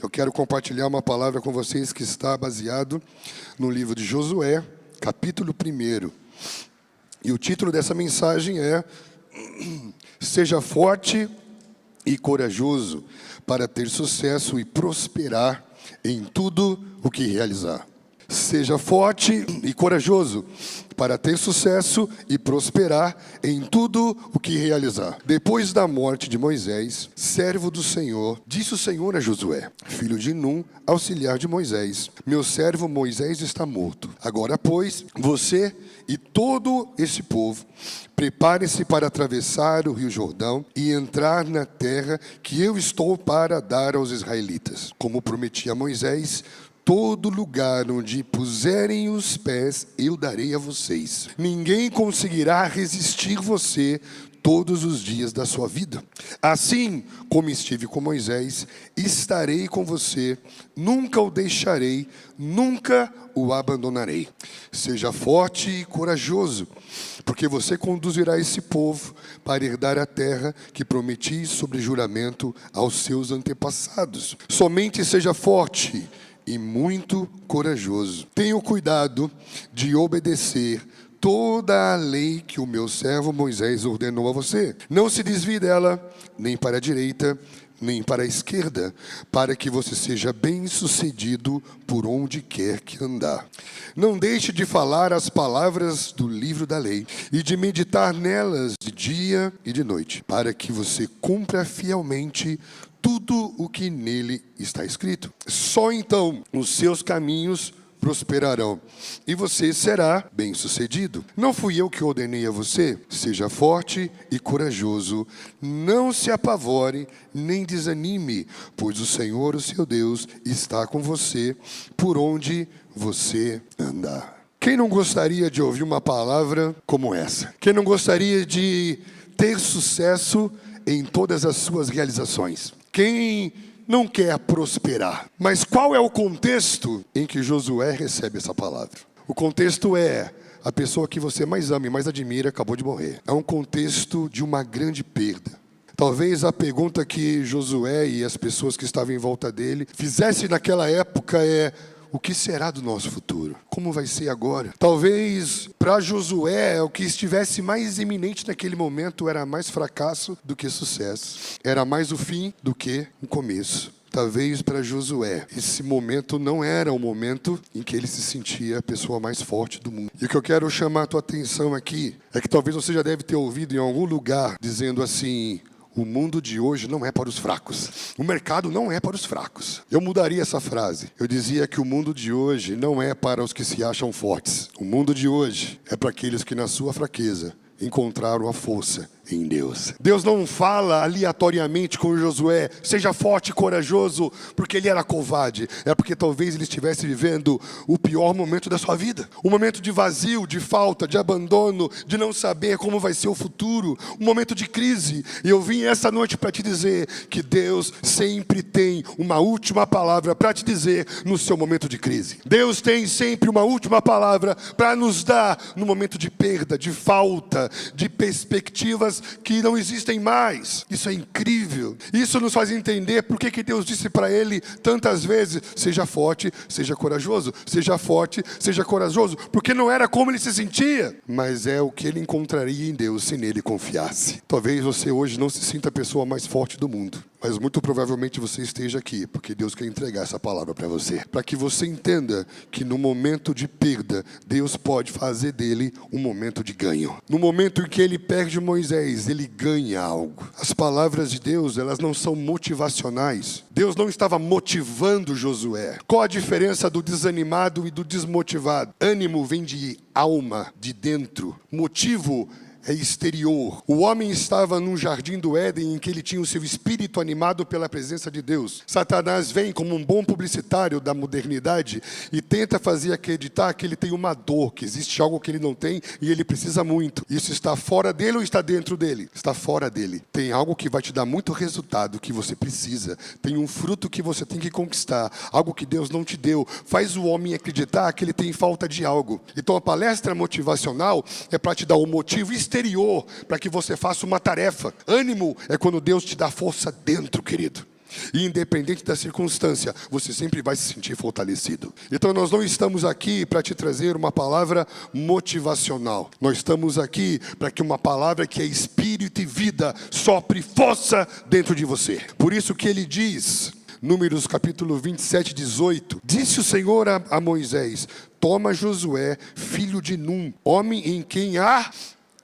Eu quero compartilhar uma palavra com vocês que está baseado no livro de Josué, capítulo 1. E o título dessa mensagem é Seja forte e corajoso para ter sucesso e prosperar em tudo o que realizar. Seja forte e corajoso para ter sucesso e prosperar em tudo o que realizar. Depois da morte de Moisés, servo do Senhor, disse o Senhor a Josué, filho de Num, auxiliar de Moisés: meu servo Moisés está morto. Agora, pois, você e todo esse povo, preparem-se para atravessar o rio Jordão e entrar na terra que eu estou para dar aos israelitas. Como prometi a Moisés, todo lugar onde puserem os pés, eu darei a vocês. Ninguém conseguirá resistir você todos os dias da sua vida. Assim como estive com Moisés, estarei com você, nunca o deixarei, nunca o abandonarei. Seja forte e corajoso, porque você conduzirá esse povo para herdar a terra que prometi sobre juramento aos seus antepassados. Somente seja forte e muito corajoso. Tenha o cuidado de obedecer toda a lei que o meu servo Moisés ordenou a você. Não se desvie dela, nem para a direita, nem para a esquerda, para que você seja bem-sucedido por onde quer que andar. Não deixe de falar as palavras do livro da lei e de meditar nelas de dia e de noite, para que você cumpra fielmente tudo o que nele está escrito. Só então os seus caminhos prosperarão e você será bem-sucedido. Não fui eu que ordenei a você? Seja forte e corajoso, não se apavore nem desanime, pois o Senhor, o seu Deus, está com você por onde você andar. Quem não gostaria de ouvir uma palavra como essa? Quem não gostaria de ter sucesso em todas as suas realizações? Quem não quer prosperar? Mas qual é o contexto em que Josué recebe essa palavra? O contexto é a pessoa que você mais ama e mais admira acabou de morrer. É um contexto de uma grande perda. Talvez a pergunta que Josué e as pessoas que estavam em volta dele fizessem naquela época é: o que será do nosso futuro? Como vai ser agora? Talvez para Josué o que estivesse mais iminente naquele momento era mais fracasso do que sucesso. Era mais o fim do que o começo. Talvez para Josué esse momento não era o momento em que ele se sentia a pessoa mais forte do mundo. E o que eu quero chamar a tua atenção aqui é que talvez você já deve ter ouvido em algum lugar dizendo assim: o mundo de hoje não é para os fracos. O mercado não é para os fracos. Eu mudaria essa frase. Eu dizia que o mundo de hoje não é para os que se acham fortes. O mundo de hoje é para aqueles que na sua fraqueza encontraram a força em Deus. Deus não fala aleatoriamente com Josué: seja forte e corajoso, porque ele era covarde. É porque talvez ele estivesse vivendo o pior momento da sua vida. Um momento de vazio, de falta, de abandono, de não saber como vai ser o futuro. Um momento de crise. E eu vim essa noite para te dizer que Deus sempre tem uma última palavra para te dizer no seu momento de crise. Deus tem sempre uma última palavra para nos dar no momento de perda, de falta, de perspectivas que não existem mais. Isso é incrível. Isso nos faz entender por que Deus disse para ele tantas vezes: seja forte, seja corajoso. Seja forte, seja corajoso. Porque não era como ele se sentia, mas é o que ele encontraria em Deus se nele confiasse. Talvez você hoje não se sinta a pessoa mais forte do mundo, mas muito provavelmente você esteja aqui porque Deus quer entregar essa palavra para você, para que você entenda que no momento de perda, Deus pode fazer dele um momento de ganho. No momento em que ele perde Moisés, ele ganha algo. As palavras de Deus, elas não são motivacionais. Deus não estava motivando Josué. Qual a diferença do desanimado e do desmotivado? Ânimo vem de alma, de dentro. Motivo é exterior. O homem estava num jardim do Éden em que ele tinha o seu espírito animado pela presença de Deus. Satanás vem como um bom publicitário da modernidade e tenta fazer acreditar que ele tem uma dor, que existe algo que ele não tem e ele precisa muito. Isso está fora dele ou está dentro dele? Está fora dele. Tem algo que vai te dar muito resultado que você precisa. Tem um fruto que você tem que conquistar. Algo que Deus não te deu. Faz o homem acreditar que ele tem falta de algo. Então a palestra motivacional é para te dar um motivo exterior para que você faça uma tarefa. Ânimo é quando Deus te dá força dentro, querido. E independente da circunstância, você sempre vai se sentir fortalecido. Então nós não estamos aqui para te trazer uma palavra motivacional. Nós estamos aqui para que uma palavra que é espírito e vida sopre força dentro de você. Por isso que ele diz, Números capítulo 27, 18. Disse o Senhor a Moisés: toma Josué, filho de Num, homem em quem há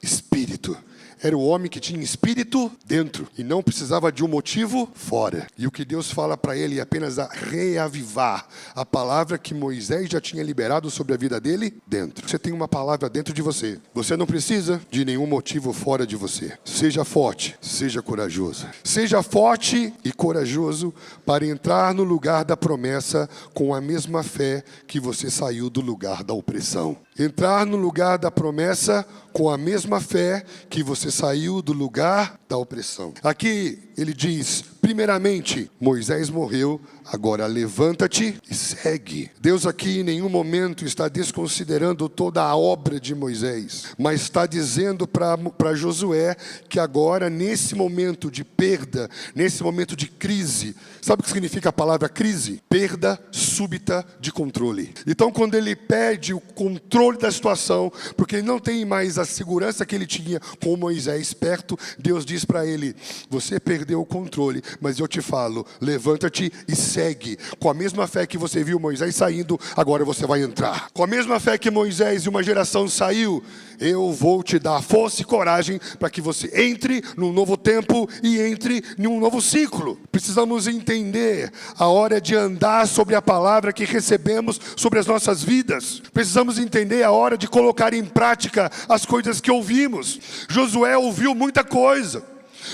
espírito. Era o homem que tinha espírito dentro e não precisava de um motivo fora. E o que Deus fala para ele é apenas a reavivar a palavra que Moisés já tinha liberado sobre a vida dele dentro. Você tem uma palavra dentro de você. Você não precisa de nenhum motivo fora de você. Seja forte, seja corajoso. Seja forte e corajoso para entrar no lugar da promessa com a mesma fé que você saiu do lugar da opressão. Entrar no lugar da promessa com a mesma fé que você saiu do lugar da opressão. Aqui ele diz, primeiramente, Moisés morreu, agora levanta-te e segue. Deus aqui em nenhum momento está desconsiderando toda a obra de Moisés, mas está dizendo para Josué que agora, nesse momento de perda, nesse momento de crise, sabe o que significa a palavra crise? Perda súbita de controle. Então, quando ele perde o controle da situação, porque ele não tem mais a segurança que ele tinha com Moisés perto, Deus diz para ele, você perdeu o controle, mas eu te falo, levanta-te e segue. Com a mesma fé que você viu Moisés saindo, agora você vai entrar. Com a mesma fé que Moisés e uma geração saiu, eu vou te dar força e coragem para que você entre num novo tempo e entre em um novo ciclo. Precisamos entender a hora de andar sobre a palavra que recebemos sobre as nossas vidas. Precisamos entender a hora de colocar em prática as coisas que ouvimos. Josué ouviu muita coisa.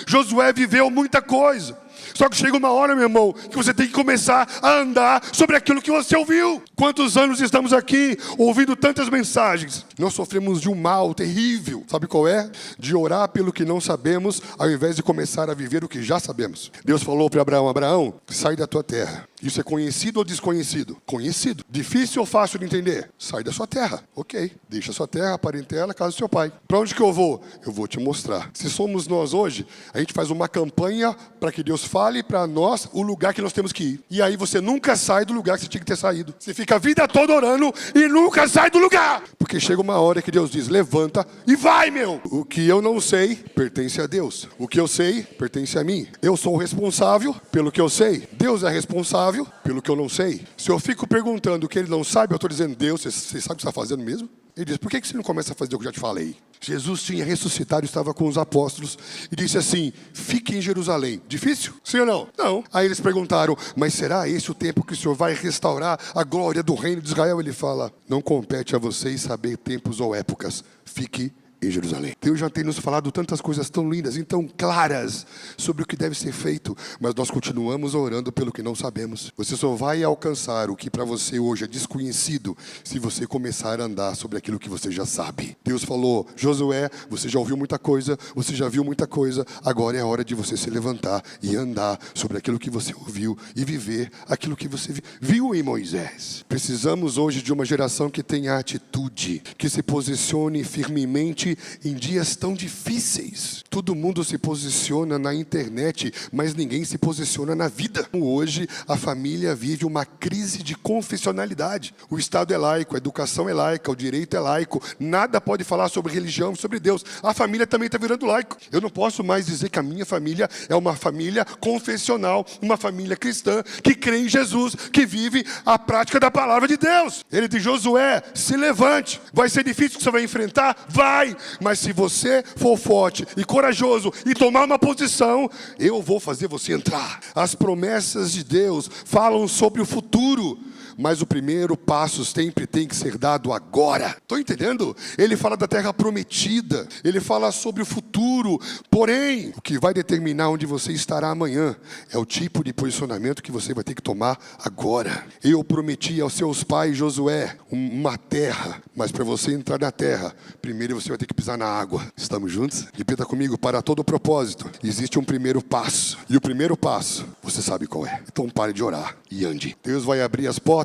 Josué viveu muita coisa. Só que chega uma hora, meu irmão, que você tem que começar a andar sobre aquilo que você ouviu. Quantos anos estamos aqui ouvindo tantas mensagens? Nós sofremos de um mal terrível. Sabe qual é? De orar pelo que não sabemos, ao invés de começar a viver o que já sabemos. Deus falou para Abraão, Abraão, sai da tua terra. Isso é conhecido ou desconhecido? Conhecido. Difícil ou fácil de entender? Sai da sua terra. Ok. Deixa a sua terra, parentela, casa do seu pai. Para onde que eu vou? Eu vou te mostrar. Se somos nós hoje, a gente faz uma campanha para que Deus fale para nós o lugar que nós temos que ir. E aí você nunca sai do lugar que você tinha que ter saído. Você fica a vida toda orando e nunca sai do lugar. Porque chega uma hora que Deus diz, levanta e vai, meu. O que eu não sei, pertence a Deus. O que eu sei, pertence a mim. Eu sou o responsável pelo que eu sei. Deus é responsável pelo que eu não sei. Se eu fico perguntando o que ele não sabe, eu estou dizendo, Deus, você sabe o que você está fazendo mesmo? Ele diz, por que você não começa a fazer o que eu já te falei? Jesus tinha ressuscitado, estava com os apóstolos e disse assim, fique em Jerusalém. Difícil? Sim ou não? Não. Aí eles perguntaram, mas será esse o tempo que o Senhor vai restaurar a glória do reino de Israel? Ele fala, não compete a vocês saber tempos ou épocas. Fique em Jerusalém. Deus já tem nos falado tantas coisas tão lindas, tão claras sobre o que deve ser feito, mas nós continuamos orando pelo que não sabemos. Você só vai alcançar o que para você hoje é desconhecido se você começar a andar sobre aquilo que você já sabe. Deus falou, Josué, você já ouviu muita coisa, você já viu muita coisa, agora é a hora de você se levantar e andar sobre aquilo que você ouviu e viver aquilo que você viu em Moisés. Precisamos hoje de uma geração que tenha atitude, que se posicione firmemente em dias tão difíceis. Todo mundo se posiciona na internet, mas ninguém se posiciona na vida. Hoje a família vive uma crise de confessionalidade. O Estado é laico, a educação é laica, o direito é laico. Nada pode falar sobre religião, sobre Deus. A família também está virando laico. Eu não posso mais dizer que a minha família é uma família confessional, uma família cristã que crê em Jesus, que vive a prática da palavra de Deus. Ele diz, Josué, se levante. Vai ser difícil que você vai enfrentar? Vai! Mas se você for forte e corajoso e tomar uma posição, eu vou fazer você entrar. As promessas de Deus falam sobre o futuro, mas o primeiro passo sempre tem que ser dado agora. Estou entendendo? Ele fala da terra prometida, ele fala sobre o futuro, porém, o que vai determinar onde você estará amanhã é o tipo de posicionamento que você vai ter que tomar agora. Eu prometi aos seus pais, Josué, uma terra, mas para você entrar na terra, primeiro você vai ter que pisar na água. Estamos juntos? Repita comigo, para todo propósito, existe um primeiro passo, e o primeiro passo, você sabe qual é. Então pare de orar e ande. Deus vai abrir as portas,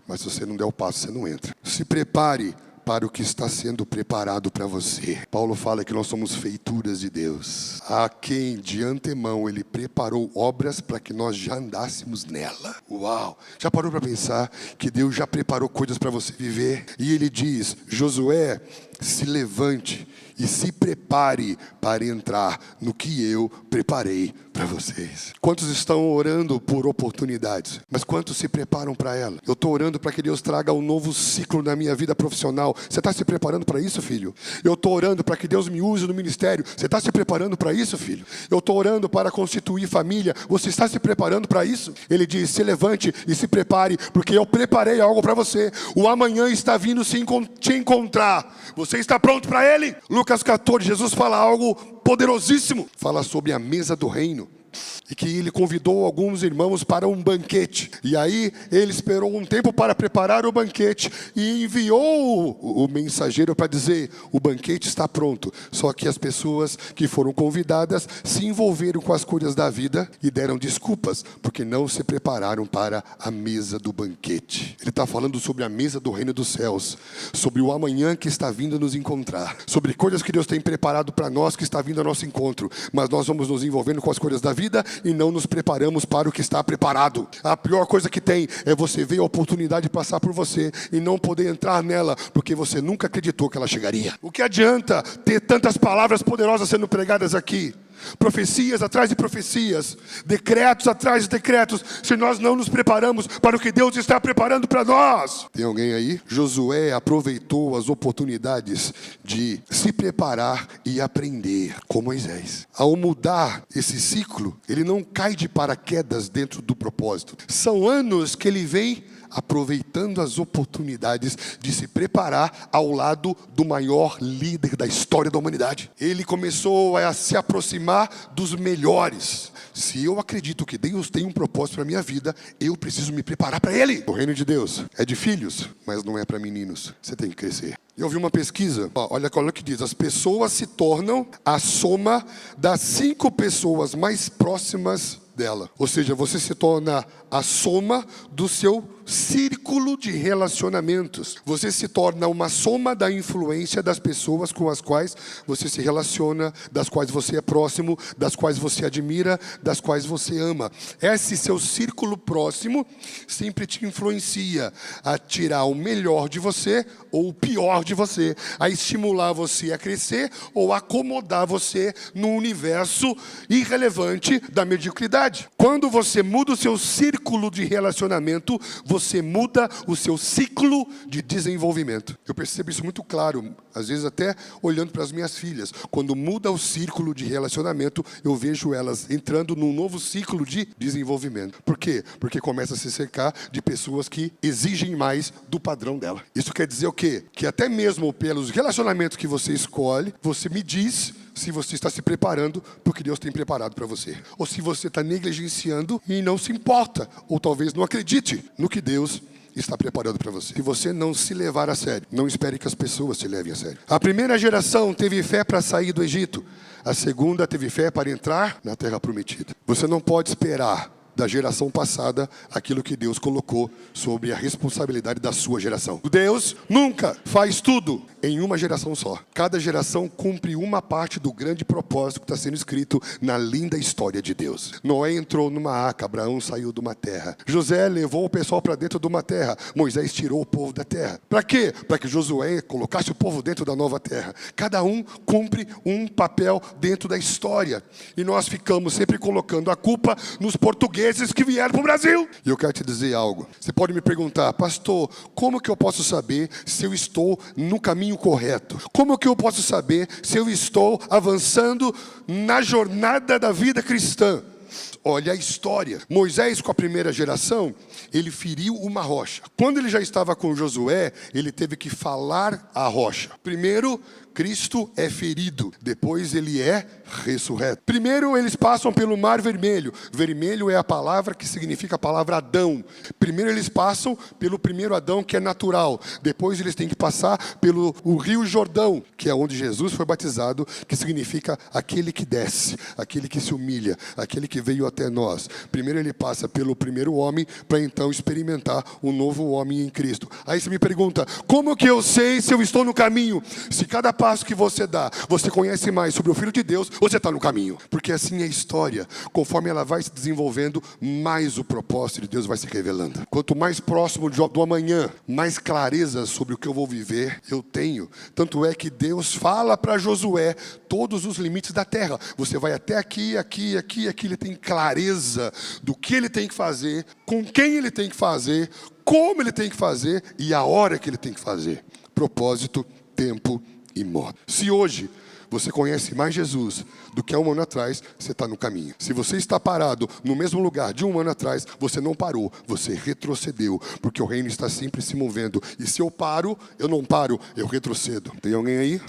mas se você não der o passo, você não entra. Se prepare para o que está sendo preparado para você. Paulo fala que nós somos feituras de Deus, a quem de antemão Ele preparou obras para que nós já andássemos nela. Uau! Já parou para pensar que Deus já preparou coisas para você viver? E Ele diz: Josué, se levante e se prepare para entrar no que eu preparei para vocês. Quantos estão orando por oportunidades? Mas quantos se preparam para ela? Eu estou orando para que Deus traga um novo ciclo na minha vida profissional. Você está se preparando para isso, filho? Eu estou orando para que Deus me use no ministério. Você está se preparando para isso, filho? Eu estou orando para constituir família. Você está se preparando para isso? Ele diz: se levante e se prepare, porque eu preparei algo para você. O amanhã está vindo te encontrar. Você está pronto para ele? Lucas 14, Jesus fala algo poderosíssimo. Fala sobre a mesa do reino. E que ele convidou alguns irmãos para um banquete. E aí ele esperou um tempo para preparar o banquete e enviou o mensageiro para dizer: o banquete está pronto. Só que as pessoas que foram convidadas se envolveram com as coisas da vida e deram desculpas, porque não se prepararam para a mesa do banquete. Ele está falando sobre a mesa do reino dos céus, sobre o amanhã que está vindo nos encontrar, sobre coisas que Deus tem preparado para nós, que está vindo ao nosso encontro. Mas nós vamos nos envolvendo com as coisas da vida e não nos preparamos para o que está preparado. A pior coisa que tem é você ver a oportunidade passar por você e não poder entrar nela, porque você nunca acreditou que ela chegaria. O que adianta ter tantas palavras poderosas sendo pregadas aqui? Profecias atrás de profecias, decretos atrás de decretos, se nós não nos preparamos para o que Deus está preparando para nós. Tem alguém aí? Josué aproveitou as oportunidades de se preparar e aprender com Moisés. Ao mudar esse ciclo, ele não cai de paraquedas dentro do propósito. São anos que ele vem aproveitando as oportunidades de se preparar ao lado do maior líder da história da humanidade. Ele começou a se aproximar dos melhores. Se eu acredito que Deus tem um propósito para a minha vida, eu preciso me preparar para Ele. O reino de Deus é de filhos, mas não é para meninos. Você tem que crescer. Eu vi uma pesquisa, olha o que diz: as pessoas se tornam a soma das 5 pessoas mais próximas dela. Ou seja, você se torna a soma do seu círculo de relacionamentos. Você se torna uma soma da influência das pessoas com as quais você se relaciona, das quais você é próximo, das quais você admira, das quais você ama. Esse seu círculo próximo sempre te influencia a tirar o melhor de você ou o pior de você, a estimular você a crescer ou a acomodar você no universo irrelevante da mediocridade. Quando você muda o seu círculo de relacionamento, você muda o seu ciclo de desenvolvimento. Eu percebo isso muito claro, às vezes até olhando para as minhas filhas. Quando muda o círculo de relacionamento, eu vejo elas entrando num novo ciclo de desenvolvimento. Por quê? Porque começa a se cercar de pessoas que exigem mais do padrão dela. Isso quer dizer o quê? Que até mesmo pelos relacionamentos que você escolhe, você me diz se você está se preparando para o que Deus tem preparado para você. Ou se você está negligenciando e não se importa, ou talvez não acredite no que Deus está preparando para você. Se você não se levar a sério, não espere que as pessoas te levem a sério. A primeira geração teve fé para sair do Egito. A segunda teve fé para entrar na terra prometida. Você não pode esperar da geração passada aquilo que Deus colocou sobre a responsabilidade da sua geração. Deus nunca faz tudo em uma geração só. Cada geração cumpre uma parte do grande propósito que está sendo escrito na linda história de Deus. Noé entrou numa arca, Abraão saiu de uma terra. José levou o pessoal para dentro de uma terra. Moisés tirou o povo da terra. Para quê? Para que Josué colocasse o povo dentro da nova terra. Cada um cumpre um papel dentro da história. E nós ficamos sempre colocando a culpa nos portugueses que vieram para o Brasil. E eu quero te dizer algo. Você pode me perguntar: pastor, como que eu posso saber se eu estou no caminho correto? Como que eu posso saber se eu estou avançando na jornada da vida cristã? Olha a história. Moisés, com a primeira geração, ele feriu uma rocha. Quando ele já estava com Josué, ele teve que falar à rocha. Primeiro, Cristo é ferido, depois ele é ressurreto. Primeiro eles passam pelo Mar Vermelho. Vermelho é a palavra que significa a palavra Adão. Primeiro eles passam pelo primeiro Adão, que é natural. Depois eles têm que passar pelo Rio Jordão, que é onde Jesus foi batizado, que significa aquele que desce, aquele que se humilha, aquele que que veio até nós. Primeiro ele passa pelo primeiro homem, para então experimentar um novo homem em Cristo. Aí você me pergunta, como que eu sei se eu estou no caminho? Se cada passo que você dá, você conhece mais sobre o Filho de Deus, você está no caminho. Porque assim é a história. Conforme ela vai se desenvolvendo, mais o propósito de Deus vai se revelando. Quanto mais próximo do amanhã, mais clareza sobre o que eu vou viver eu tenho. Tanto é que Deus fala para Josué todos os limites da terra. Você vai até aqui, aqui, aqui, aqui. Ele tem clareza do que ele tem que fazer, com quem ele tem que fazer, como ele tem que fazer e a hora que ele tem que fazer. Propósito, tempo e modo. Se hoje você conhece mais Jesus do que há um ano atrás, você está no caminho. Se você está parado no mesmo lugar de um ano atrás, você não parou, você retrocedeu, porque o reino está sempre se movendo. E se eu paro, eu não paro, eu retrocedo. Tem alguém aí?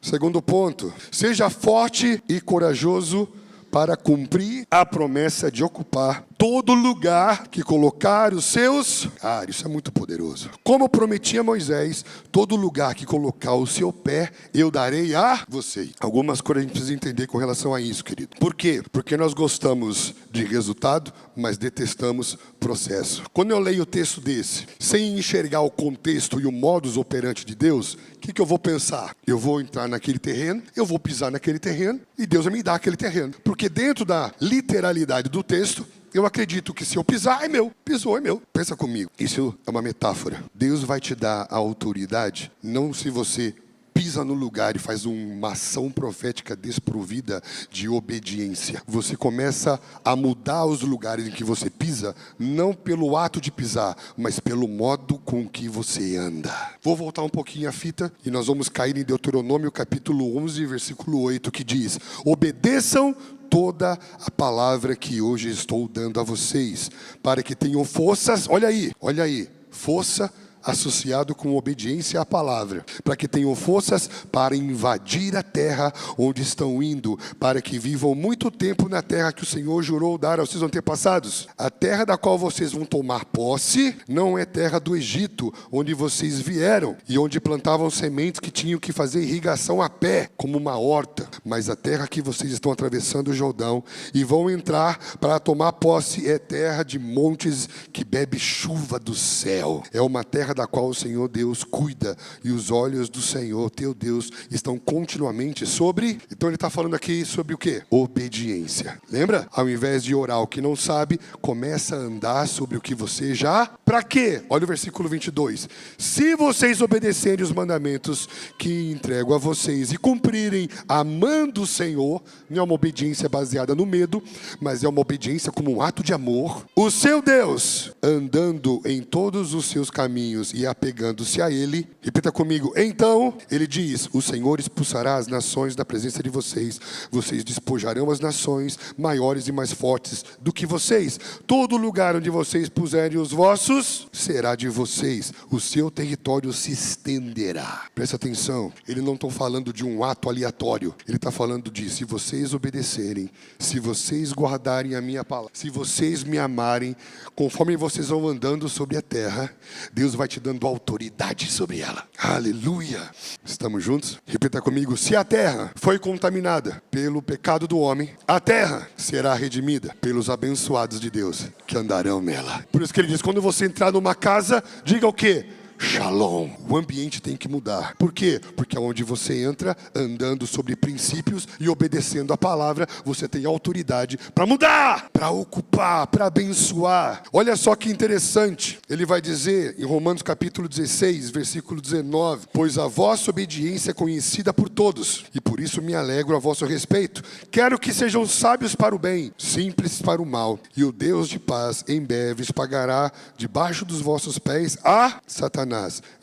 Segundo ponto, seja forte e corajoso para cumprir a promessa de ocupar todo lugar que colocar os seus... isso é muito poderoso. Como prometi a Moisés, todo lugar que colocar o seu pé, eu darei a você. Algumas coisas a gente precisa entender com relação a isso, querido. Por quê? Porque nós gostamos de resultado, mas detestamos processo. Quando eu leio o texto desse, sem enxergar o contexto e o modus operandi de Deus, o que eu vou pensar? Eu vou entrar naquele terreno, eu vou pisar naquele terreno, e Deus vai me dar aquele terreno. Porque dentro da literalidade do texto, eu acredito que se eu pisar, é meu. Pisou, é meu. Pensa comigo. Isso é uma metáfora. Deus vai te dar a autoridade, não se você pisa no lugar e faz uma ação profética desprovida de obediência. Você começa a mudar os lugares em que você pisa, não pelo ato de pisar, mas pelo modo com que você anda. Vou voltar um pouquinho a fita e nós vamos cair em Deuteronômio capítulo 11, versículo 8, que diz: obedeçam toda a palavra que hoje estou dando a vocês, para que tenham forças, olha aí, força associado com obediência à palavra, para que tenham forças para invadir a terra onde estão indo, para que vivam muito tempo na terra que o Senhor jurou dar aos seus antepassados. A terra da qual vocês vão tomar posse não é terra do Egito, onde vocês vieram e onde plantavam sementes que tinham que fazer irrigação a pé, como uma horta, mas a terra que vocês estão atravessando o Jordão e vão entrar para tomar posse é terra de montes que bebe chuva do céu. É uma terra da qual o Senhor Deus cuida, e os olhos do Senhor teu Deus estão continuamente sobre... Então ele está falando aqui sobre o quê? Obediência. Lembra? Ao invés de orar o que não sabe, começa a andar sobre o que você já... Para quê? Olha o versículo 22. Se vocês obedecerem os mandamentos que entrego a vocês e cumprirem amando o Senhor, não é uma obediência baseada no medo, mas é uma obediência como um ato de amor, o seu Deus, andando em todos os seus caminhos e apegando-se a ele, repita comigo, então, ele diz, o Senhor expulsará as nações da presença de vocês, vocês despojarão as nações maiores e mais fortes do que vocês, todo lugar onde vocês puserem os vossos, será de vocês, o seu território se estenderá. Presta atenção, ele não está falando de um ato aleatório, ele está falando de, se vocês obedecerem, se vocês guardarem a minha palavra, se vocês me amarem, conforme vocês vão andando sobre a terra, Deus vai te dando autoridade sobre ela. Aleluia! Estamos juntos? Repita comigo. Se a terra foi contaminada pelo pecado do homem, a terra será redimida pelos abençoados de Deus que andarão nela. Por isso que ele diz, quando você entrar numa casa, diga o quê? Shalom. O ambiente tem que mudar. Por quê? Porque onde você entra, andando sobre princípios e obedecendo a palavra, você tem autoridade para mudar, para ocupar, para abençoar. Olha só que interessante. Ele vai dizer em Romanos capítulo 16, versículo 19, pois a vossa obediência é conhecida por todos, e por isso me alegro a vosso respeito. Quero que sejam sábios para o bem, simples para o mal, e o Deus de paz em breve esmagará debaixo dos vossos pés a Satanás.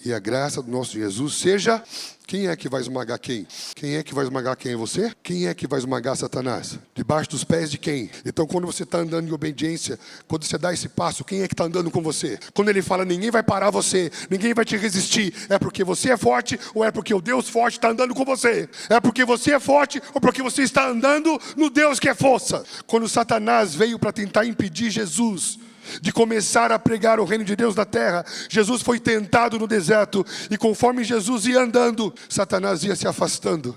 E a graça do nosso Jesus seja... Quem é que vai esmagar quem? Quem é que vai esmagar quem? É você? Quem é que vai esmagar Satanás? Debaixo dos pés de quem? Então quando você está andando em obediência, quando você dá esse passo, quem é que está andando com você? Quando ele fala, ninguém vai parar você, ninguém vai te resistir, é porque você é forte ou é porque o Deus forte está andando com você? É porque você é forte ou porque você está andando no Deus que é força? Quando Satanás veio para tentar impedir Jesus de começar a pregar o reino de Deus na terra. Jesus foi tentado no deserto, e conforme Jesus ia andando, Satanás ia se afastando,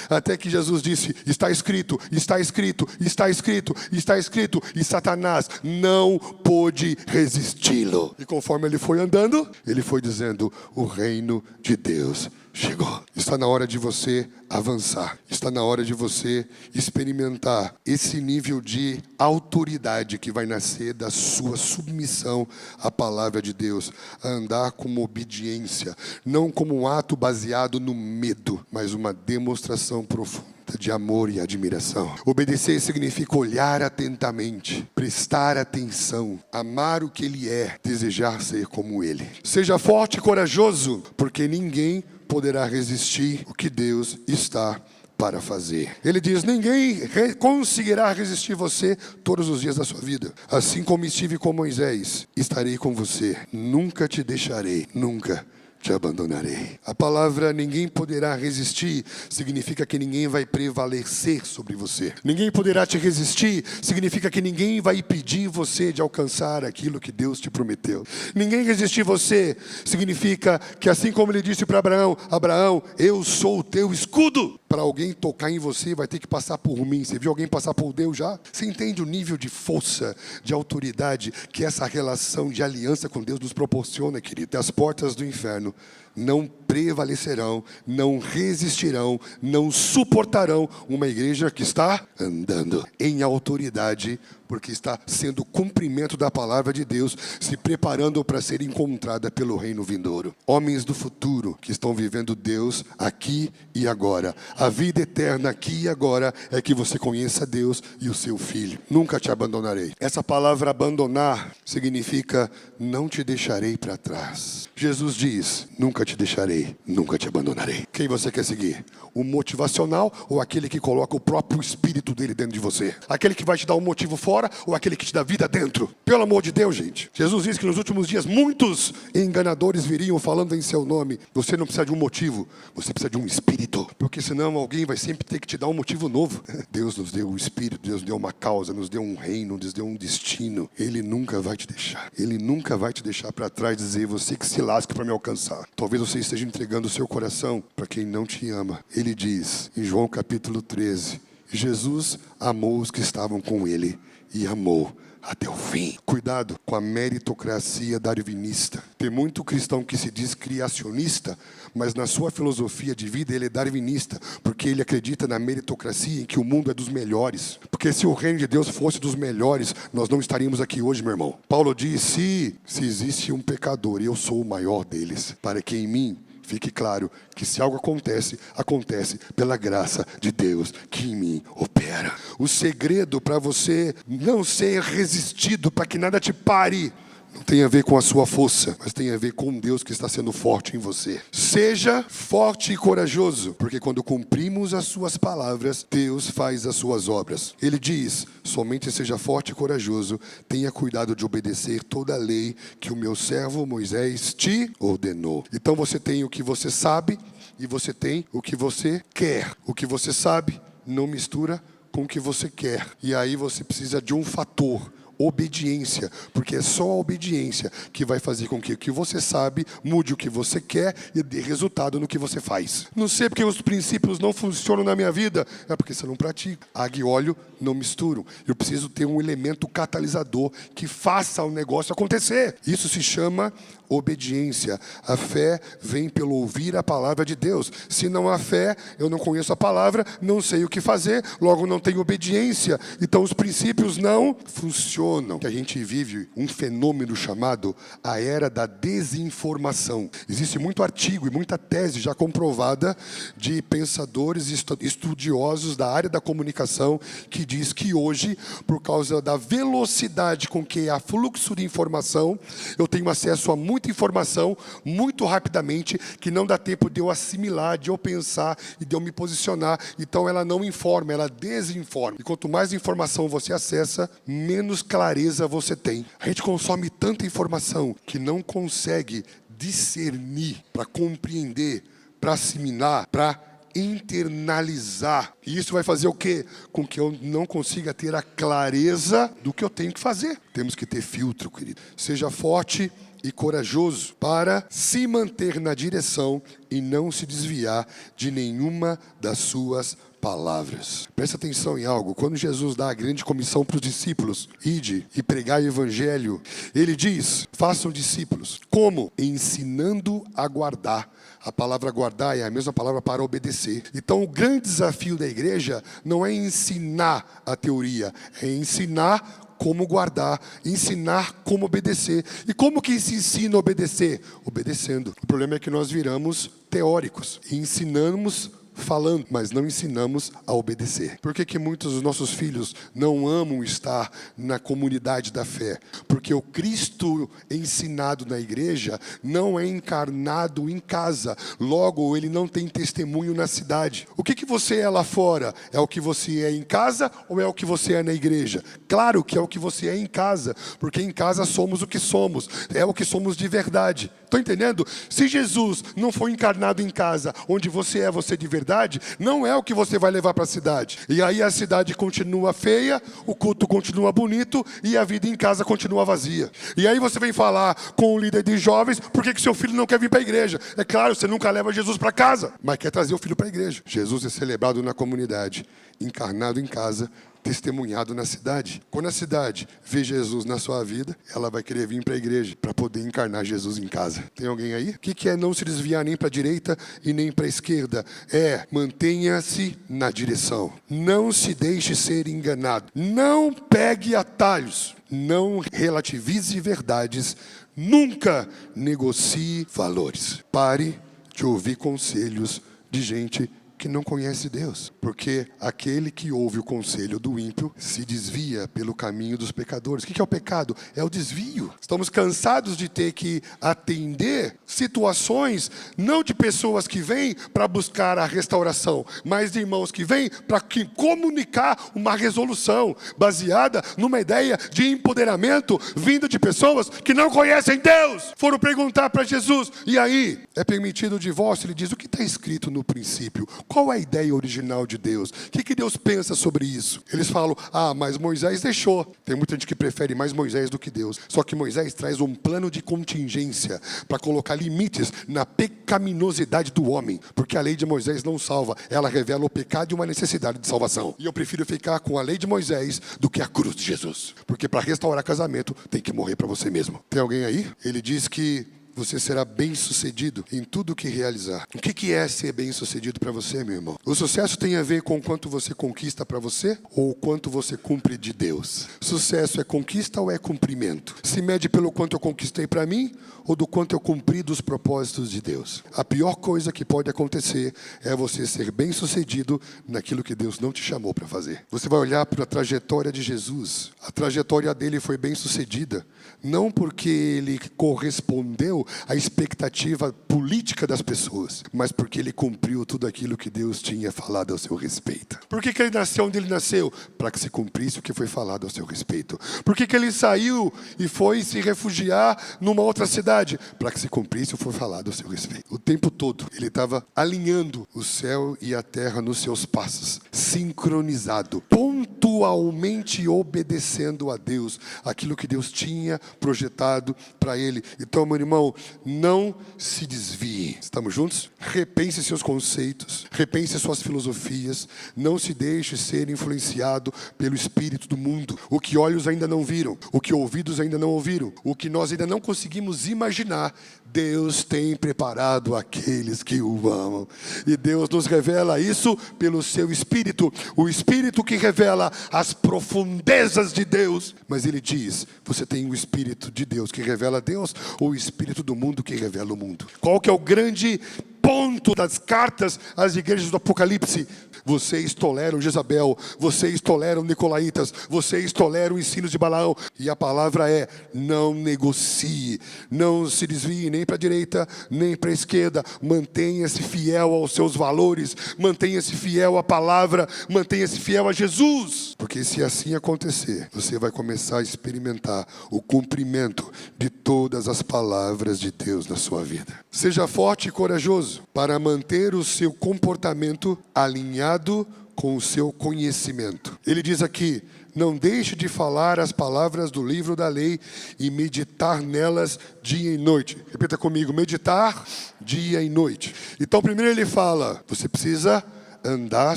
até que Jesus disse: está escrito, está escrito, está escrito, está escrito, e Satanás não pôde resisti-lo. E conforme ele foi andando, ele foi dizendo: o reino de Deus chegou. Está na hora de você avançar. Está na hora de você experimentar esse nível de autoridade que vai nascer da sua submissão à palavra de Deus. A andar com obediência, não como um ato baseado no medo, mas uma demonstração profunda de amor e admiração. Obedecer significa olhar atentamente, prestar atenção, amar o que Ele é, desejar ser como Ele. Seja forte e corajoso, porque ninguém poderá resistir o que Deus está para fazer. Ele diz: ninguém conseguirá resistir você todos os dias da sua vida. Assim como estive com Moisés, estarei com você. Nunca te deixarei, nunca te abandonarei. A palavra ninguém poderá resistir significa que ninguém vai prevalecer sobre você. Ninguém poderá te resistir significa que ninguém vai impedir você de alcançar aquilo que Deus te prometeu. Ninguém resistir você significa que, assim como ele disse para Abraão: Abraão, eu sou o teu escudo. Para alguém tocar em você, vai ter que passar por mim. Você viu alguém passar por Deus já? Você entende o nível de força, de autoridade que essa relação de aliança com Deus nos proporciona, querido? As portas do inferno não prevalecerão, não resistirão, não suportarão uma igreja que está andando em autoridade, porque está sendo cumprimento da palavra de Deus, se preparando para ser encontrada pelo reino vindouro. Homens do futuro que estão vivendo Deus aqui e agora. A vida eterna aqui e agora é que você conheça Deus e o seu Filho. Nunca te abandonarei. Essa palavra abandonar significa não te deixarei para trás. Jesus diz: nunca te deixarei, nunca te abandonarei. Quem você quer seguir? O motivacional ou aquele que coloca o próprio espírito dele dentro de você? Aquele que vai te dar um motivo fora ou aquele que te dá vida dentro? Pelo amor de Deus, gente. Jesus diz que nos últimos dias muitos enganadores viriam falando em seu nome. Você não precisa de um motivo, você precisa de um espírito. Porque senão alguém vai sempre ter que te dar um motivo novo. Deus nos deu o espírito, Deus nos deu uma causa, nos deu um reino, nos deu um destino. Ele nunca vai te deixar. Ele nunca vai te deixar para trás e dizer: você que se lasque para me alcançar. Talvez você esteja entregando o seu coração para quem não te ama. Ele diz em João capítulo 13: Jesus amou os que estavam com ele e amou até o fim. Cuidado com a meritocracia darwinista. Tem muito cristão que se diz criacionista, mas na sua filosofia de vida ele é darwinista, porque ele acredita na meritocracia, em que o mundo é dos melhores. Porque se o reino de Deus fosse dos melhores, nós não estaríamos aqui hoje, meu irmão. Paulo diz: se existe um pecador, e eu sou o maior deles, para que em mim fique claro que se algo acontece, acontece pela graça de Deus que em mim opera. O segredo para você não ser resistido, para que nada te pare, não tem a ver com a sua força, mas tem a ver com Deus que está sendo forte em você. Seja forte e corajoso, porque quando cumprimos as suas palavras, Deus faz as suas obras. Ele diz: somente seja forte e corajoso, tenha cuidado de obedecer toda a lei que o meu servo Moisés te ordenou. Então você tem o que você sabe e você tem o que você quer. O que você sabe não mistura com o que você quer. E aí você precisa de um fator: obediência, porque é só a obediência que vai fazer com que o que você sabe mude o que você quer e dê resultado no que você faz. Não sei porque os princípios não funcionam na minha vida, é porque você não pratica. Água e óleo não misturam. Eu preciso ter um elemento catalisador que faça o negócio acontecer. Isso se chama obediência. A fé vem pelo ouvir a palavra de Deus. Se não há fé, eu não conheço a palavra, não sei o que fazer, logo não tenho obediência. Então os princípios não funcionam. A gente vive um fenômeno chamado a era da desinformação. Existe muito artigo e muita tese já comprovada de pensadores e estudiosos da área da comunicação que diz que hoje, por causa da velocidade com que há fluxo de informação, eu tenho acesso a muita informação, muito rapidamente, que não dá tempo de eu assimilar, de eu pensar e de eu me posicionar. Então ela não informa, ela desinforma. E quanto mais informação você acessa, menos clareza você tem. A gente consome tanta informação que não consegue discernir, para compreender, para assimilar, para internalizar. E isso vai fazer o quê? Com que eu não consiga ter a clareza do que eu tenho que fazer. Temos que ter filtro, querido. Seja forte e corajoso para se manter na direção e não se desviar de nenhuma das suas palavras. Presta atenção em algo. Quando Jesus dá a grande comissão para os discípulos, ide e pregai o evangelho, ele diz, façam discípulos. Como? Ensinando a guardar. A palavra guardar é a mesma palavra para obedecer. Então o grande desafio da igreja não é ensinar a teoria, é ensinar como guardar, ensinar como obedecer. E como que se ensina a obedecer? Obedecendo. O problema é que nós viramos teóricos e ensinamos falando, mas não ensinamos a obedecer. Por que muitos dos nossos filhos não amam estar na comunidade da fé? Porque o Cristo ensinado na igreja não é encarnado em casa. Logo, ele não tem testemunho na cidade. O que você é lá fora? É o que você é em casa ou é o que você é na igreja? Claro que é o que você é em casa, porque em casa somos o que somos. É o que somos de verdade. Estão entendendo? Se Jesus não foi encarnado em casa, onde você é de verdade, não é o que você vai levar para a cidade. E aí a cidade continua feia, o culto continua bonito e a vida em casa continua vazia. E aí você vem falar com o líder de jovens, por que seu filho não quer vir para a igreja? É claro, você nunca leva Jesus para casa, mas quer trazer o filho para a igreja. Jesus é celebrado na comunidade, encarnado em casa, testemunhado na cidade. Quando a cidade vê Jesus na sua vida, ela vai querer vir para a igreja para poder encarnar Jesus em casa. Tem alguém aí? O que é não se desviar nem para a direita e nem para a esquerda? É, mantenha-se na direção. Não se deixe ser enganado. Não pegue atalhos. Não relativize verdades. Nunca negocie valores. Pare de ouvir conselhos de gente que não conhece Deus, porque aquele que ouve o conselho do ímpio se desvia pelo caminho dos pecadores. O que é o pecado? É o desvio. Estamos cansados de ter que atender situações, não de pessoas que vêm para buscar a restauração, mas de irmãos que vêm para comunicar uma resolução baseada numa ideia de empoderamento vindo de pessoas que não conhecem Deus. Foram perguntar para Jesus, e aí? É permitido o divórcio? Ele diz, o que está escrito no princípio? Qual é a ideia original de Deus? O que Deus pensa sobre isso? Eles falam, mas Moisés deixou. Tem muita gente que prefere mais Moisés do que Deus. Só que Moisés traz um plano de contingência para colocar limites na pecaminosidade do homem. Porque a lei de Moisés não salva. Ela revela o pecado e uma necessidade de salvação. E eu prefiro ficar com a lei de Moisés do que a cruz de Jesus. Porque para restaurar casamento, tem que morrer para você mesmo. Tem alguém aí? Ele diz que você será bem-sucedido em tudo o que realizar. O que é ser bem-sucedido para você, meu irmão? O sucesso tem a ver com o quanto você conquista para você ou o quanto você cumpre de Deus? Sucesso é conquista ou é cumprimento? Se mede pelo quanto eu conquistei para mim ou do quanto eu cumpri dos propósitos de Deus? A pior coisa que pode acontecer é você ser bem-sucedido naquilo que Deus não te chamou para fazer. Você vai olhar para a trajetória de Jesus. A trajetória dele foi bem-sucedida, não porque ele correspondeu à expectativa política das pessoas, mas porque ele cumpriu tudo aquilo que Deus tinha falado ao seu respeito. Por que ele nasceu onde ele nasceu? Para que se cumprisse o que foi falado ao seu respeito. Por que ele saiu e foi se refugiar numa outra cidade? Para que se cumprisse o que foi falado ao seu respeito. O tempo todo ele estava alinhando o céu e a terra nos seus passos, sincronizado, pontualmente obedecendo a Deus, aquilo que Deus tinha projetado para ele. Então, meu irmão, não se desvie. Estamos juntos? Repense seus conceitos, repense suas filosofias, não se deixe ser influenciado pelo espírito do mundo. O que olhos ainda não viram, o que ouvidos ainda não ouviram, o que nós ainda não conseguimos imaginar, Deus tem preparado aqueles que o amam. E Deus nos revela isso pelo seu Espírito, o Espírito que revela as profundezas de Deus. Mas ele diz, você tem o Espírito de Deus que revela Deus ou o Espírito do mundo que revela o mundo? Qual que é o grande ponto das cartas às igrejas do Apocalipse? Vocês toleram Jezabel, vocês toleram Nicolaitas, vocês toleram ensinos de Balaão. E a palavra é, não negocie, não se desvie nem para a direita, nem para a esquerda. Mantenha-se fiel aos seus valores, mantenha-se fiel à palavra, mantenha-se fiel a Jesus. Porque se assim acontecer, você vai começar a experimentar o cumprimento de todas as palavras de Deus na sua vida. Seja forte e corajoso. corajoso para manter o seu comportamento alinhado com o seu conhecimento. Ele diz aqui: não deixe de falar as palavras do livro da lei e meditar nelas dia e noite. Repita comigo: meditar dia e noite. Então primeiro ele fala, você precisa andar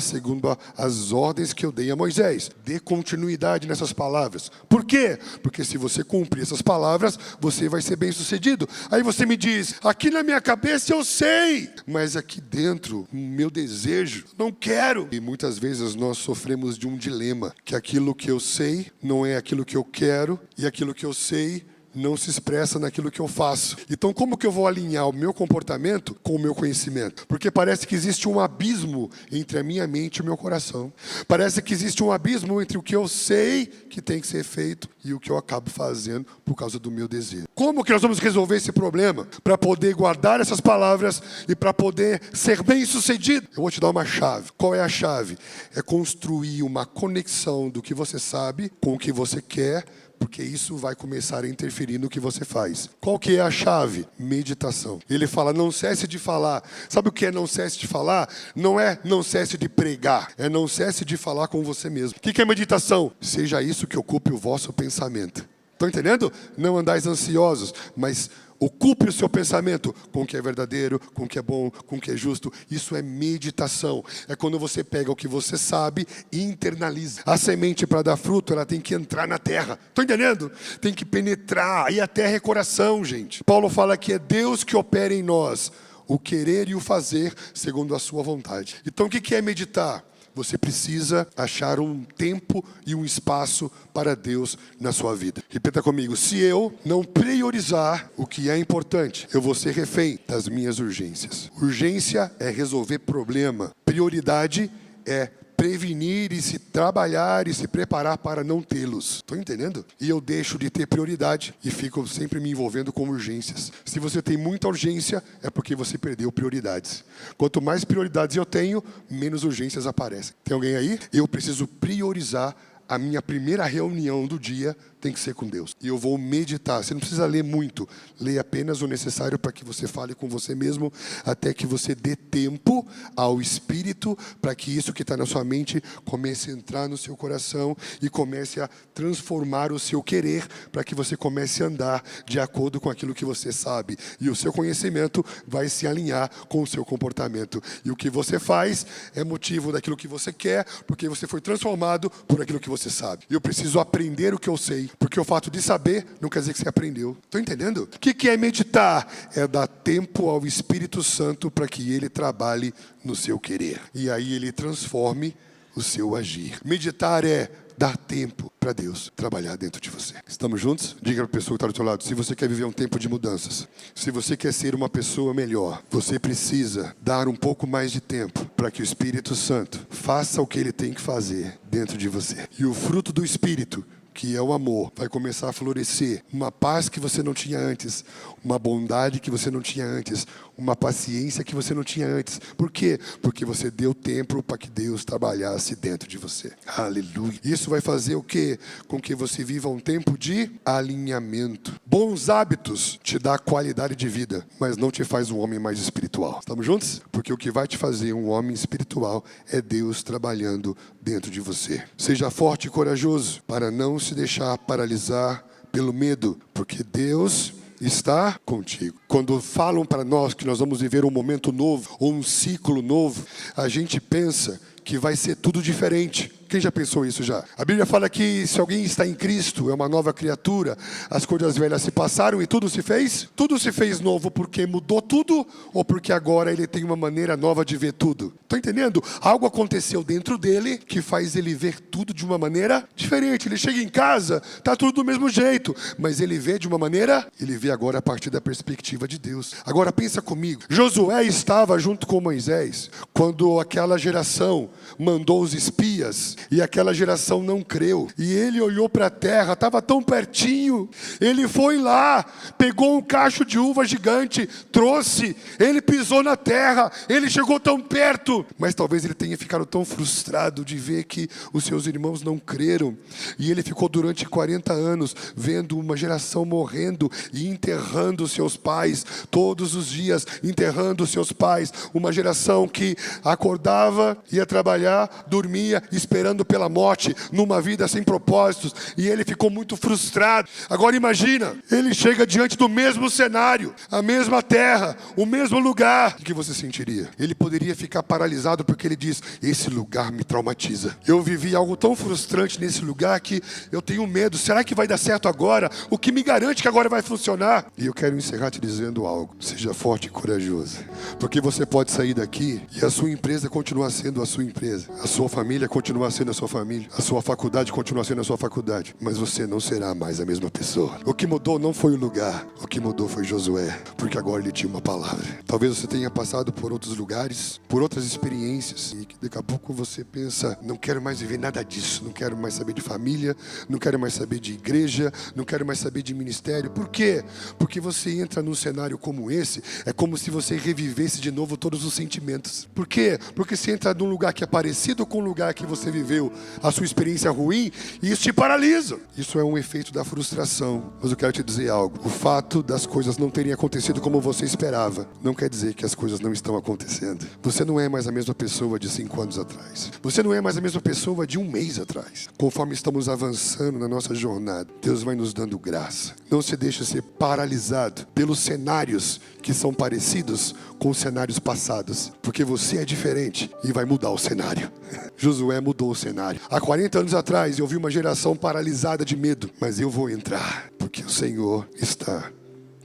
segundo as ordens que eu dei a Moisés. Dê continuidade nessas palavras. Por quê? Porque se você cumprir essas palavras, você vai ser bem sucedido. Aí você me diz, aqui na minha cabeça eu sei, mas aqui dentro, meu desejo, não quero. E muitas vezes nós sofremos de um dilema, que aquilo que eu sei não é aquilo que eu quero, e aquilo que eu sei não se expressa naquilo que eu faço. Então como que eu vou alinhar o meu comportamento com o meu conhecimento? Porque parece que existe um abismo entre a minha mente e o meu coração. Parece que existe um abismo entre o que eu sei que tem que ser feito e o que eu acabo fazendo por causa do meu desejo. Como que nós vamos resolver esse problema? Para poder guardar essas palavras e para poder ser bem sucedido? Eu vou te dar uma chave. Qual é a chave? É construir uma conexão do que você sabe com o que você quer, porque isso vai começar a interferir no que você faz. Qual que é a chave? Meditação. Ele fala, não cesse de falar. Sabe o que é não cesse de falar? Não é não cesse de pregar, é não cesse de falar com você mesmo. O que é meditação? Seja isso que ocupe o vosso pensamento. Estão entendendo? Não andais ansiosos, mas ocupe o seu pensamento com o que é verdadeiro, com o que é bom, com o que é justo. Isso é meditação. É quando você pega o que você sabe e internaliza. A semente, para dar fruto, ela tem que entrar na terra. Estão entendendo? Tem que penetrar. E a terra é coração, gente. Paulo fala que é Deus que opera em nós o querer e o fazer segundo a sua vontade. Então o que é meditar? Você precisa achar um tempo e um espaço para Deus na sua vida. Repita comigo: se eu não priorizar o que é importante, eu vou ser refém das minhas urgências. Urgência é resolver problema. Prioridade é prevenir e se trabalhar e se preparar para não tê-los. Estão entendendo? E eu deixo de ter prioridade e fico sempre me envolvendo com urgências. Se você tem muita urgência, é porque você perdeu prioridades. Quanto mais prioridades eu tenho, menos urgências aparecem. Tem alguém aí? Eu preciso priorizar. A minha primeira reunião do dia tem que ser com Deus. E eu vou meditar. Você não precisa ler muito. Leia apenas o necessário para que você fale com você mesmo, até que você dê tempo ao Espírito, para que isso que está na sua mente comece a entrar no seu coração e comece a transformar o seu querer, para que você comece a andar de acordo com aquilo que você sabe. E o seu conhecimento vai se alinhar com o seu comportamento. E o que você faz é motivo daquilo que você quer, porque você foi transformado por aquilo que você sabe. Eu preciso aprender o que eu sei, porque o fato de saber não quer dizer que você aprendeu. Estão entendendo? O que é meditar? É dar tempo ao Espírito Santo para que ele trabalhe no seu querer. E aí ele transforme o seu agir. Meditar é dar tempo para Deus trabalhar dentro de você. Estamos juntos? Diga para a pessoa que está do seu lado: se você quer viver um tempo de mudanças, se você quer ser uma pessoa melhor, você precisa dar um pouco mais de tempo para que o Espírito Santo faça o que ele tem que fazer dentro de você. E o fruto do Espírito, que é o amor, vai começar a florescer. Uma paz que você não tinha antes, uma bondade que você não tinha antes, uma paciência que você não tinha antes. Por quê? Porque você deu tempo para que Deus trabalhasse dentro de você. Aleluia. Isso vai fazer o quê? Com que você viva um tempo de alinhamento. Bons hábitos te dá qualidade de vida, mas não te faz um homem mais espiritual. Estamos juntos? Porque o que vai te fazer um homem espiritual é Deus trabalhando dentro de você. Seja forte e corajoso para não se deixar paralisar pelo medo, porque Deus está contigo. Quando falam para nós que nós vamos viver um momento novo ou um ciclo novo, a gente pensa que vai ser tudo diferente. Quem já pensou isso já? A Bíblia fala que se alguém está em Cristo, é uma nova criatura, as coisas velhas se passaram e tudo se fez? Tudo se fez novo porque mudou tudo ou porque agora ele tem uma maneira nova de ver tudo? Estão entendendo? Algo aconteceu dentro dele que faz ele ver tudo de uma maneira diferente. Ele chega em casa, está tudo do mesmo jeito, mas ele vê de uma maneira, ele vê agora a partir da perspectiva de Deus. Agora pensa comigo, Josué estava junto com Moisés quando aquela geração mandou os espias E aquela geração não creu. E ele olhou para a terra, estava tão pertinho. Ele foi lá, pegou um cacho de uva gigante, trouxe. Ele pisou na terra, ele chegou tão perto. Mas talvez ele tenha ficado tão frustrado de ver que os seus irmãos não creram. E ele ficou durante 40 anos vendo uma geração morrendo e enterrando seus pais. Todos os dias enterrando seus pais. Uma geração que acordava, ia trabalhar, dormia, esperando pela morte, numa vida sem propósitos. E ele ficou muito frustrado. Agora imagina, ele chega diante do mesmo cenário, a mesma terra, o mesmo lugar. O que você sentiria? Ele poderia ficar paralisado porque ele diz: esse lugar me traumatiza. Eu vivi algo tão frustrante nesse lugar que eu tenho medo. Será que vai dar certo agora? O que me garante que agora vai funcionar? E eu quero encerrar te dizendo algo: seja forte e corajoso, porque você pode sair daqui e a sua empresa continuar sendo a sua empresa, a sua família continuar sendo a sua família, a sua faculdade continuar sendo a sua faculdade, mas você não será mais a mesma pessoa. O que mudou não foi o lugar, o que mudou foi Josué, porque agora ele tinha uma palavra. Talvez você tenha passado por outros lugares, por outras experiências, e daqui a pouco você pensa: não quero mais viver nada disso, não quero mais saber de família, não quero mais saber de igreja, não quero mais saber de ministério. Por quê? Porque você entra num cenário como esse, é como se você revivesse de novo todos os sentimentos. Por quê? Porque você entra num lugar que é parecido com o lugar que você viveu a sua experiência ruim, e isso te paralisa. Isso é um efeito da frustração. Mas eu quero te dizer algo: o fato das coisas não terem acontecido como você esperava não quer dizer que as coisas não estão acontecendo. Você não é mais a mesma pessoa de 5 anos atrás. Você não é mais a mesma pessoa de 1 mês atrás. Conforme estamos avançando na nossa jornada, Deus vai nos dando graça. Não se deixe ser paralisado pelos cenários que são parecidos com os cenários passados, porque você é diferente e vai mudar o cenário. Josué mudou o cenário. Há 40 anos atrás eu vi uma geração paralisada de medo, mas eu vou entrar, porque o Senhor está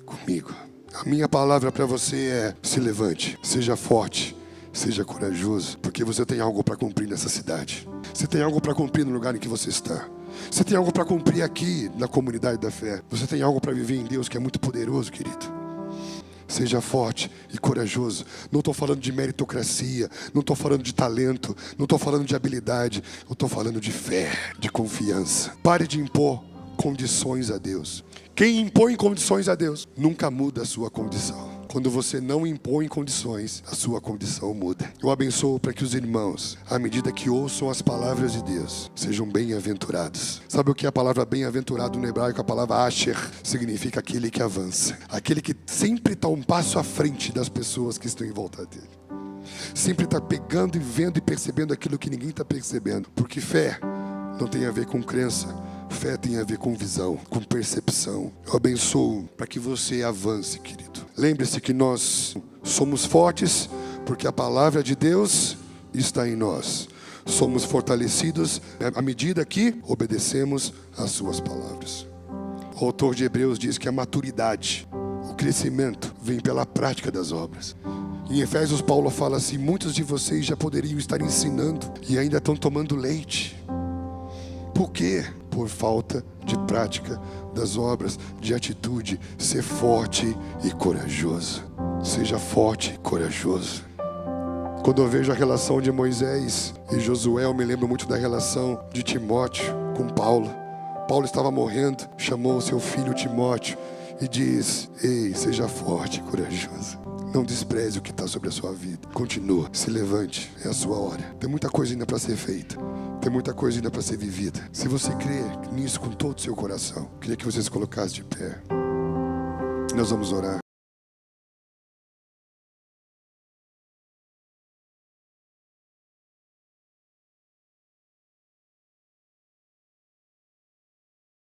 comigo. A minha palavra para você é: se levante, seja forte, seja corajoso, porque você tem algo para cumprir nessa cidade. Você tem algo para cumprir no lugar em que você está. Você tem algo para cumprir aqui na comunidade da fé. Você tem algo para viver em Deus que é muito poderoso, querido. Seja forte e corajoso. Não estou falando de meritocracia, não estou falando de talento, não estou falando de habilidade. Eu estou falando de fé, de confiança. Pare de impor condições a Deus. Quem impõe condições a Deus nunca muda a sua condição. Quando você não impõe condições, a sua condição muda. Eu abençoo para que os irmãos, à medida que ouçam as palavras de Deus, sejam bem-aventurados. Sabe o que é a palavra bem-aventurado no hebraico? A palavra asher significa aquele que avança. Aquele que sempre está um passo à frente das pessoas que estão em volta dele. Sempre está pegando e vendo e percebendo aquilo que ninguém está percebendo. Porque fé não tem a ver com crença. Fé tem a ver com visão, com percepção. Eu abençoo para que você avance, querido. Lembre-se que nós somos fortes porque a palavra de Deus está em nós. Somos fortalecidos à medida que obedecemos às suas palavras. O autor de Hebreus diz que a maturidade, o crescimento, vem pela prática das obras. Em Efésios, Paulo fala assim: muitos de vocês já poderiam estar ensinando e ainda estão tomando leite. Por quê? Por falta de prática das obras, de atitude. Ser forte e corajoso. Seja forte e corajoso. Quando eu vejo a relação de Moisés e Josué, eu me lembro muito da relação de Timóteo com Paulo. Paulo estava morrendo, chamou o seu filho Timóteo e diz: ei, seja forte e corajoso. Não despreze o que está sobre a sua vida. Continua, se levante, é a sua hora. Tem muita coisa ainda para ser feita. Tem muita coisa ainda para ser vivida. Se você crê nisso com todo o seu coração, queria que você se colocasse de pé. Nós vamos orar.